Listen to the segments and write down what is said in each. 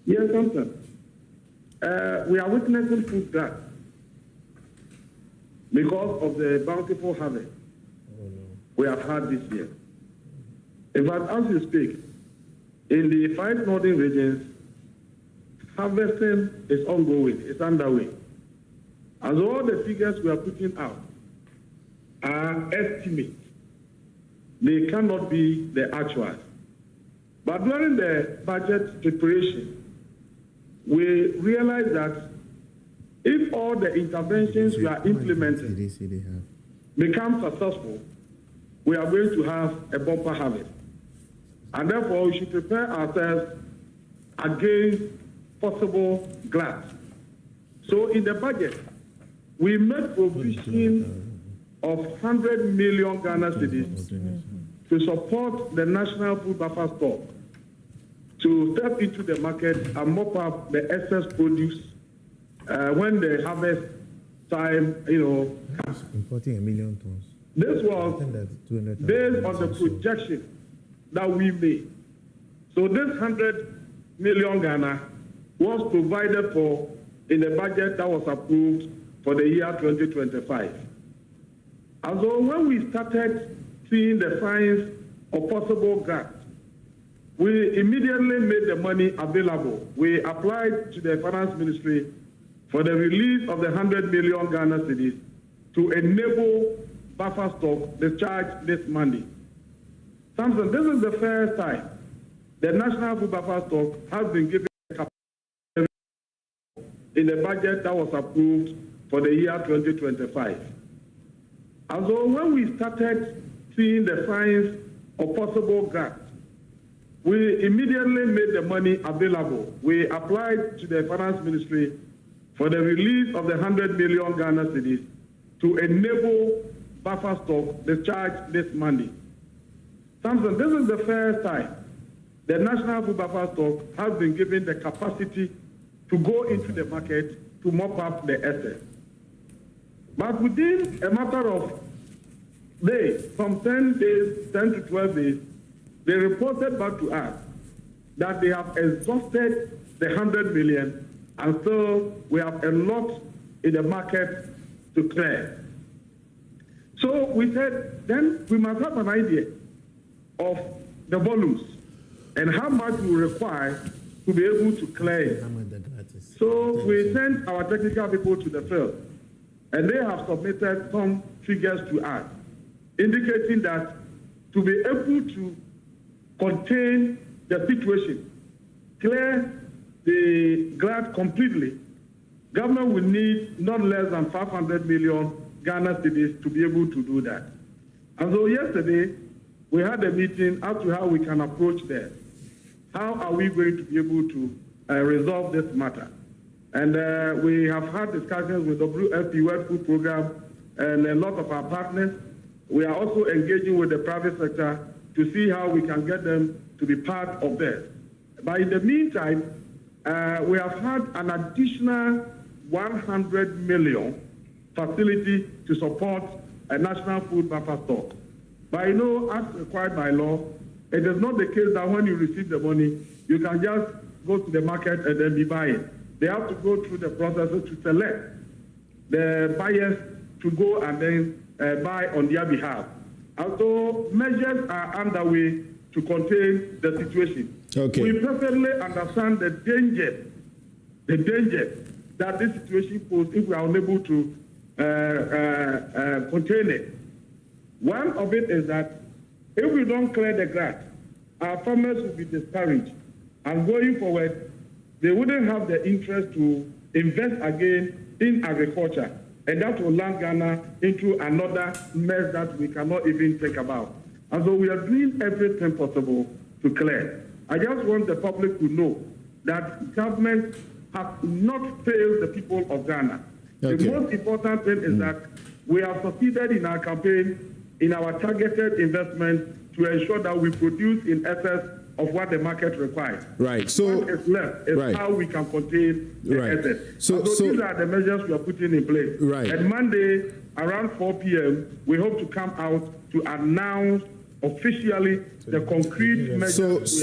Yes, Samson. We are witnessing food gap because of the bountiful harvest we have had this year. In fact, as you speak, in the 5 northern regions, harvesting is ongoing, it's underway. And all the figures we are putting out are estimates. They cannot be the actuals. But during the budget preparation, we realized that if all the interventions we are implementing become successful, we are going to have a bumper harvest. And therefore, we should prepare ourselves against possible glut. So in the budget, we made provision of 100 million Ghana cedis to support the national food buffer stock, to step into the market and mop up the excess produce when the harvest time, comes. Importing 1 million tons. This was based on the projection that we made. So this 100 million Ghana was provided for in the budget that was approved for the year 2025. And so when we started seeing the signs of possible gap, we immediately made the money available. We applied to the finance ministry for the release of the 100 million Ghana cedis to enable buffer stock discharge this Monday. Samson, this is the first time the national food buffer stock has been given in the budget that was approved for the year 2025. And so when we started seeing the signs of possible gap, we immediately made the money available. We applied to the finance ministry for the release of the 100 million Ghana cedis to enable buffer stock discharge this Monday. Samson, this is the first time the national food buffer stock has been given the capacity to go into the market to mop up the excess. But within a matter of days, from 10 to 12 days, they reported back to us that they have exhausted the 100 million, and so we have a lot in the market to clear. So we said, then we must have an idea of the volumes and how much we require to be able to clear it. So we sent our technical people to the field, and they have submitted some figures to us, indicating that to be able to contain the situation, clear the glut completely, government will need not less than 500 million Ghana cedis to be able to do that. And so yesterday, we had a meeting as to how we can approach that. How are we going to be able to resolve this matter? And we have had discussions with WFP World Food Program and a lot of our partners. We are also engaging with the private sector to see how we can get them to be part of this. But in the meantime, we have had an additional 100 million facility to support a national food buffer stock. But as required by law, it is not the case that when you receive the money, you can just go to the market and then be buying. They have to go through the process to select the buyers to go and then buy on their behalf. And so measures are underway to contain the situation. Okay. We perfectly understand the danger that this situation poses if we are unable to contain it. One of it is that if we don't clear the grass, our farmers will be discouraged. And going forward, they wouldn't have the interest to invest again in agriculture. And that will land Ghana into another mess that we cannot even think about. And so we are doing everything possible to clear. I just want the public to know that government has not failed the people of Ghana. Okay. The most important thing is that we have succeeded in our campaign, in our targeted investment to ensure that we produce in excess of what the market requires. Right. So what is left is how we can contain the excess. So these are the measures we are putting in place. Right. And Monday around 4 p.m., we hope to come out to announce officially the concrete measures.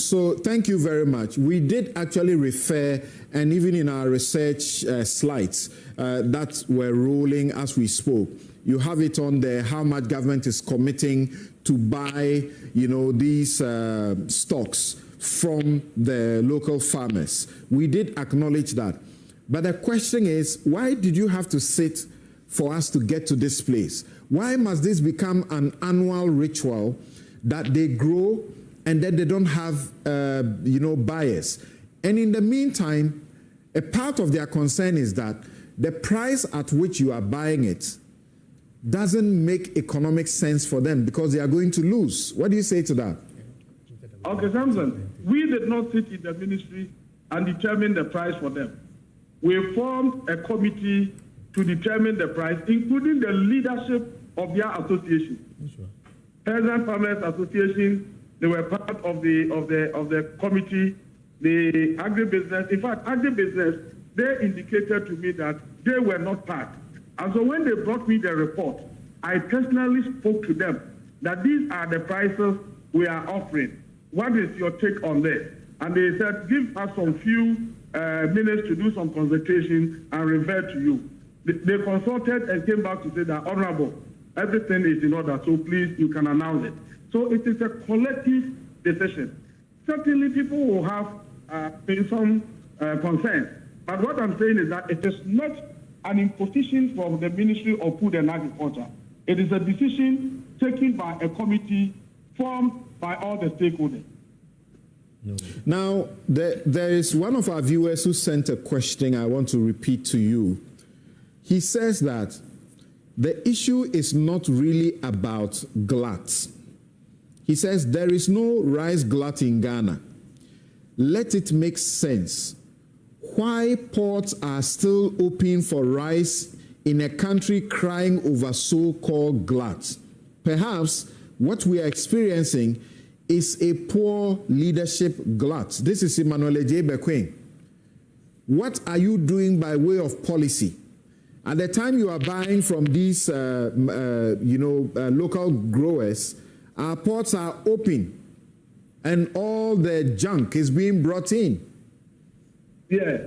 So thank you very much. We did actually refer, and even in our research slides that were rolling as we spoke, you have it on there how much government is committing to buy, these stocks from the local farmers. We did acknowledge that. But the question is, why did you have to sit for us to get to this place? Why must this become an annual ritual that they grow and then they don't have, buyers? And in the meantime, a part of their concern is that the price at which you are buying it doesn't make economic sense for them because they are going to lose. What do you say to that? Okay, Samson, we did not sit in the ministry and determine the price for them. We formed a committee to determine the price, including the leadership of their association. Sure. Peasant Farmers Association, they were part of the committee. The agribusiness, in fact, agribusiness, they indicated to me that they were not part. And so when they brought me the report, I personally spoke to them that these are the prices we are offering. What is your take on this? And they said, give us some few minutes to do some consultation and revert to you. They consulted and came back to say that, Honorable, everything is in order, so please, you can announce it. So it is a collective decision. Certainly people will have some concerns, but what I'm saying is that it is not an imposition from the Ministry of Food and Agriculture. It is a decision taken by a committee formed by all the stakeholders. No. Now, there is one of our viewers who sent a question I want to repeat to you. He says that the issue is not really about glut. He says there is no rice glut in Ghana. Let it make sense. Why ports are still open for rice in a country crying over so-called glut? Perhaps what we are experiencing is a poor leadership glut. This is Emmanuel J. Bequin. What are you doing by way of policy? At the time you are buying from these, local growers, our ports are open and all the junk is being brought in. Yes.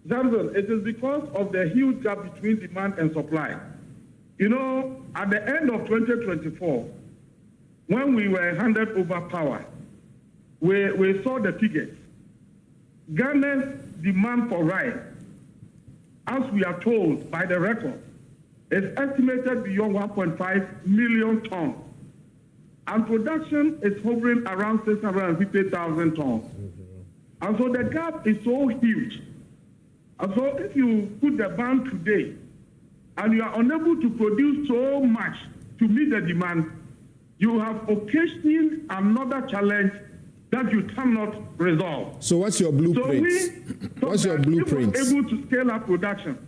Samson, it is because of the huge gap between demand and supply. At the end of 2024, when we were handed over power, we saw the figures. Ghana's demand for rice, as we are told by the record, is estimated beyond 1.5 million tons. And production is hovering around 650,000 tons. And so the gap is so huge. And so if you put the ban today, and you are unable to produce so much to meet the demand, you have occasioned another challenge that you cannot resolve. So what's your blueprint? What's your blueprint? If we're able to scale up production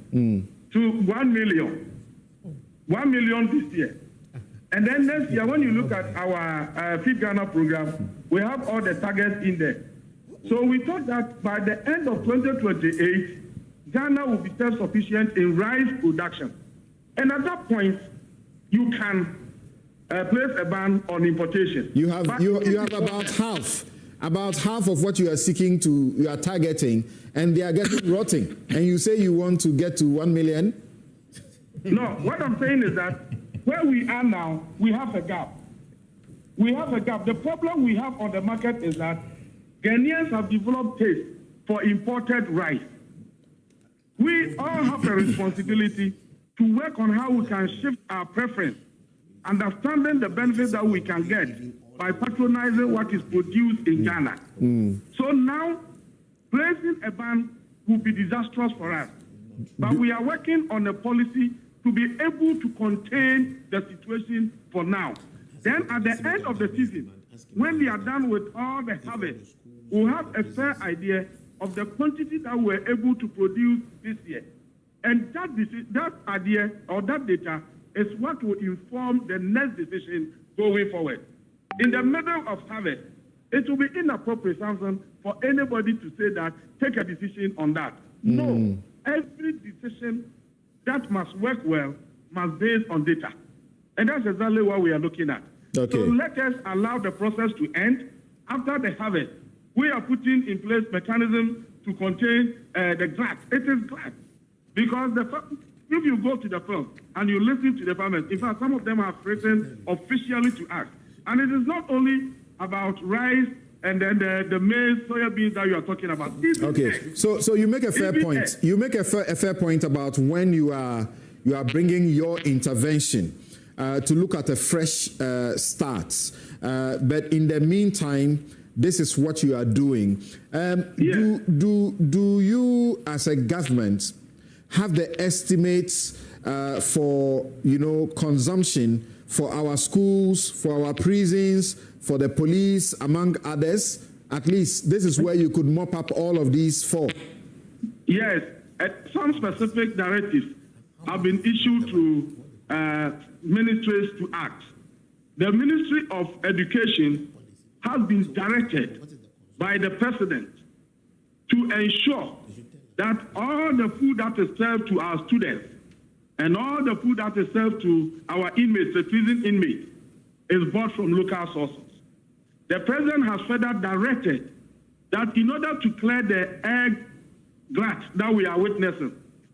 to 1 million. 1 million this year. And then next year, when you look at our Feed Ghana program, we have all the targets in there. So we thought that by the end of 2028, Ghana will be self-sufficient in rice production. And at that point, you can place a ban on importation. You have about half of what you are seeking to, you are targeting, and they are getting rotting. And you say you want to get to 1 million? No, what I'm saying is that where we are now, we have a gap. We have a gap. The problem we have on the market is that Ghanaians have developed taste for imported rice. We all have a responsibility to work on how we can shift our preference, understanding the benefits that we can get by patronizing what is produced in Ghana. So now, placing a ban will be disastrous for us. But we are working on a policy to be able to contain the situation for now. Then at the end of the season, when we are done with all the harvest, we'll have a fair idea of the quantity that we're able to produce this year. And that idea or that data is what will inform the next decision going forward. In the middle of harvest, it will be inappropriate, Samson, for anybody to say that, take a decision on that. No, every decision that must work well must be based on data. And that's exactly what we are looking at. Okay. So let us allow the process to end. After the harvest, we are putting in place mechanisms to contain the glut. It is glut. Because if you go to the field and you listen to the farmers, in fact, some of them have written officially to us. And it is not only about rice and then the maize, soybeans that you are talking about. Okay, so you make a fair point. You make a fair point about when you are bringing your intervention to look at a fresh start. But in the meantime, this is what you are doing. Do you, as a government, have the estimates for consumption for our schools, for our prisons, for the police, among others? At least this is where you could mop up all of these for. Yes, some specific directives have been issued to ministries to act. The Ministry of Education has been directed by the President to ensure that all the food that is served to our students and all the food that is served to our inmates, the prison inmates, is bought from local sources. The President has further directed that in order to clear the egg glut that we are witnessing,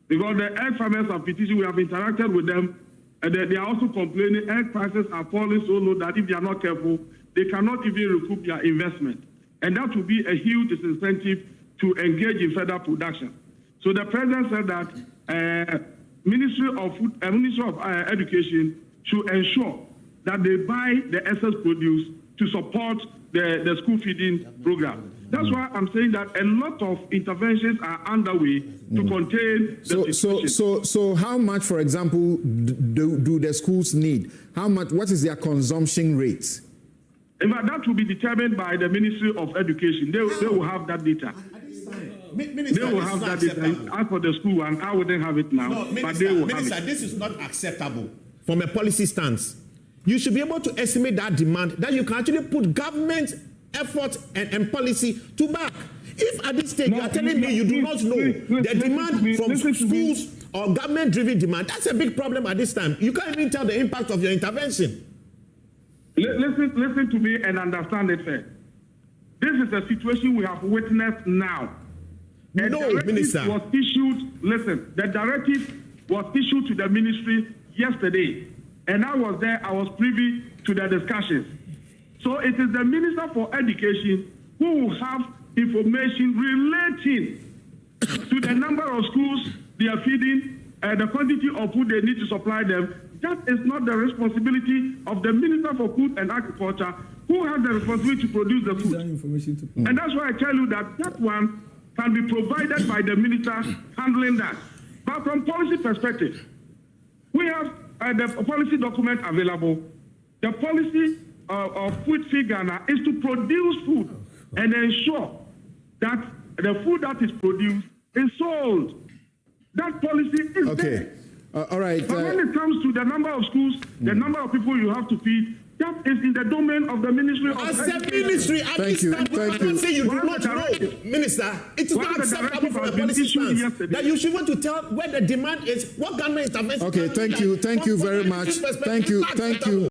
because the egg farmers have petitioned, we have interacted with them, and they are also complaining egg prices are falling so low that if they are not careful, they cannot even recoup their investment. And that will be a huge disincentive to engage in further production. So the President said that Ministry of Education should ensure that they buy the excess produce to support the school feeding program. That's why I'm saying that a lot of interventions are underway to contain the situation. So how much, for example, do the schools need? How much? What is their consumption rate? In fact, that will be determined by the Ministry of Education. They will have that data. Minister, they will have that data. As for the school, and I wouldn't have it now, no, but they will have it. This is not acceptable from a policy stance. You should be able to estimate that demand, that you can actually put government effort and policy to back. If at this stage you are telling me you do not know the demand from schools or government-driven demand, that's a big problem at this time. You can't even tell the impact of your intervention. Listen to me and understand it first. This is a situation we have witnessed now. No, Minister. Was issued, listen, the directive was issued to the ministry yesterday. And I was there, I was privy to the discussions. So it is the Minister for Education who will have information relating to the number of schools they are feeding, the quantity of food they need to supply them. That is not the responsibility of the Minister for Food and Agriculture, who has the responsibility to produce the food. And that's why I tell you that one can be provided by the minister handling that. But from policy perspective, we have the policy document available. The policy of Food Free Ghana is to produce food and ensure that the food that is produced is sold. That policy is there. All right. But when it comes to the number of schools, the number of people you have to feed, that is in the domain of the Ministry of As Education. a ministry, Thank you. I'm saying you do not know, Minister. It is not acceptable from a policy stance that you should want to tell where the demand is, what government intervention. Okay, thank you very much. Thank you.